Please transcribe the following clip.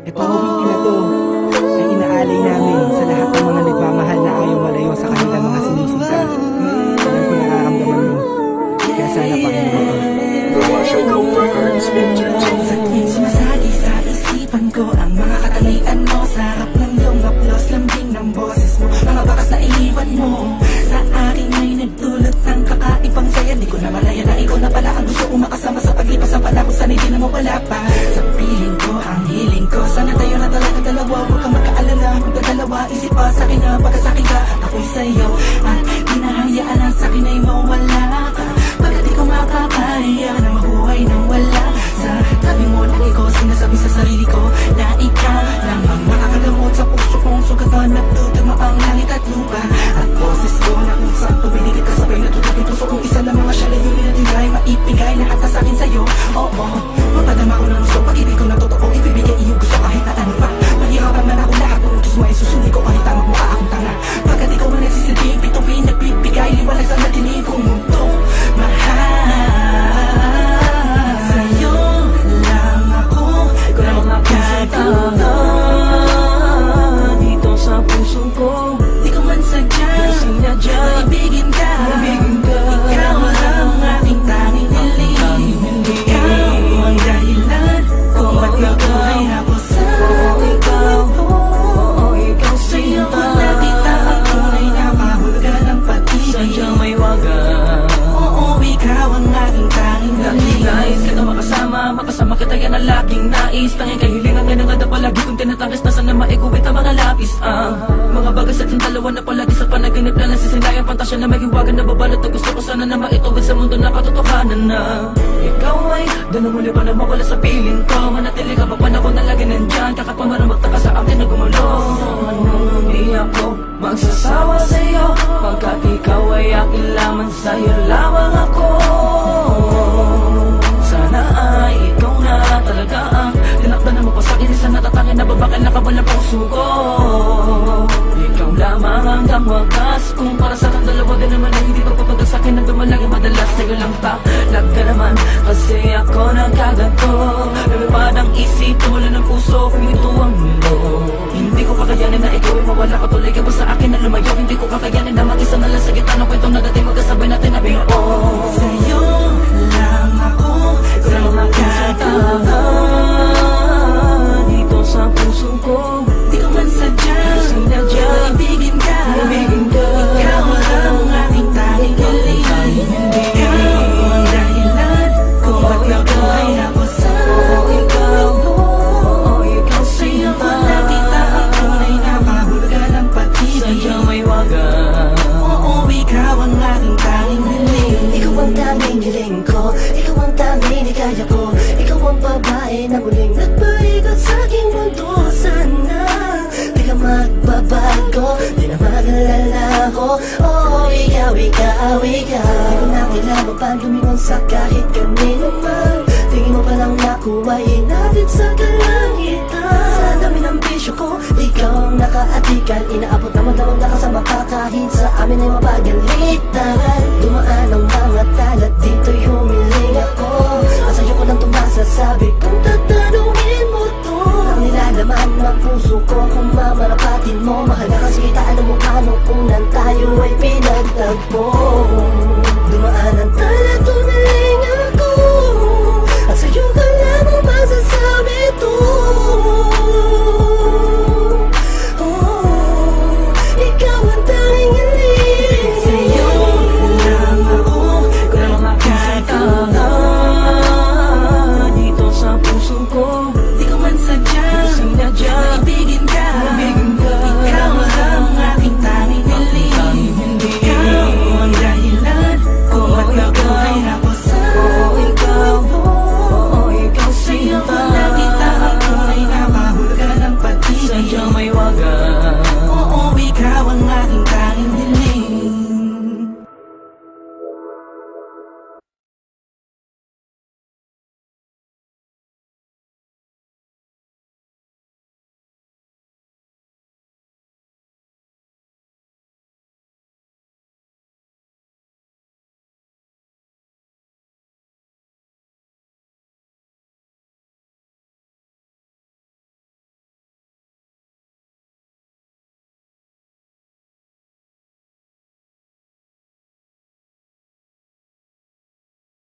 Itong awitin na to ay inaalay namin sa lahat ng mga nagmamahal na ayaw malayo sa kanilang mga sinusundan. Alam ko nararamdaman mo, kaya sana pakinggan mo. Sa tuwing sumasali sa isipan ko ang mga katangian mo, sa harap ng iyong haplos, lambing ng boses mo, mga bakas na iniwan mo sa akin ay nagdulot ng kakaibang saya. Di ko na malaya na ikaw na pala ang gusto kong makasama sa paglipas ng panahon, sana'y di na mawala pa sa piling ko, ang hiling ko. Sana tayo na talaga dalawa, huwag kang magkaalala, magdadalawa, isip pa sa akin na pagkasakin ka, ako'y sa'yo at hinahayaan ang sa akin ay mawala ka. Pagkat di ko makakaya na mabuhay nang wala sa tabi mo, lagi ko sinasabi sa sarili ko na ikaw lang ang makakagamot sa puso kong sugatan. Nagtutugma ang langit at lupa at boses ko na usap tumiligid kasabay na tutag yung puso kong isa lang mga siya layunin na tinry maipigay lahat na sa'kin sa'yo. Oo, mapadama ko ng gusto, pag-ibig ko na totoo, ibibigay iyong gusto kahit na ano pa. Mahirapan man ako lahat ng utos mo ay susuli ko kahit tamang mukha akong tanga. Pagkat ikaw man nagsisilbing pituin, nagbibigay liwanag sa madilim kong mundo. Mahal sa'yo lang ako gagawin dito sa puso ko. Di ko man sadya maibigin ka. Ikaw lang ang aking tanging hiling. Ikaw ang dahilan kung ba't nabuhay ako sa ikaw. Ikaw sa'yo ko nakita ang tunay na kahulugan ng pag-ibig. Sadyang may wagas. Ikaw ang aking tanging hiling. Nais kita makasama kita yan ang laging nais. Tanging kahilingan nga nangada palagi kong tinatangis na sana maikuwit ang mga lapis. Mga bagas at yung dalawa na palagi sa panaginip na nasisilayan pantasya na may hiwagan na babalot na gusto ko sana na maituwid sa mundo na katotohanan na ikaw ay doon muli pa na mawala sa piling ko. Manatili ka pa panahon na lagi nandyan, kahit pa marang magtaka sa akin na gumulo. Hindi ako magsasawa sa'yo pagkat ikaw ay akin lamang, sa'yo lamang ako. Sana ay ikaw na talaga ang tinakda na mapasakin sa natatangin na babakal na kabal na puso ko. Ikaw lamang hanggang wagas. Kung para sa kang dalawa din naman ay hindi pagpapagal sa'kin na dumalagi madalas sa'yo lang talaga naman. Kasi ako nagkaganto, lumipad ang isip, tumula ng puso, huminto ang mundo. Hindi ko kakayanin na ikaw ay mawala ka, tuloy ka ba sa akin na lumayo. Hindi ko kakayanin na mag-isa na lang sa gitna ng kwentong na dati magkasabay natin na biyo. Sa'yo lang ako gagawin dito sa puso ko. Di ko man sadya maibigin ka. Ikaw lang ang aking tanging hiling. Ikaw ang dahilan kung ba't nabuhay ako sa ikaw. Sa'yo ko nakita ang tunay na kahulugan ng pag-ibig. Sadyang may wagas. Oo, ikaw ang aking tanging hiling. Ikaw ang tanging hiling ko, ikaw ang tanging nikaya ko. Ikaw ang babae na muling nagpaigot sa aking mundo. Sana di ka magbabago, di na mag-alala ko. Oo, ikaw. Di ko na kailangan pa lumingon sa kahit kanino man. Tingin mo palang nakuhain natin sa kalangitan. Sa dami ng bisyo ko, ikaw ang nakaatikan. Inaabot na magdamang nakasama ka kahit sa amin ay mapagalitan. Dumaan ang mga talat, dito'y humiling ako. Sa'yo ko lang tumasasabi kung tatanungin mo to. Ang nilalaman ng puso ko kung mamarapatin mo. Mahal na kasi kita, alam mo paano kung nan tayo ay pinagtagpo.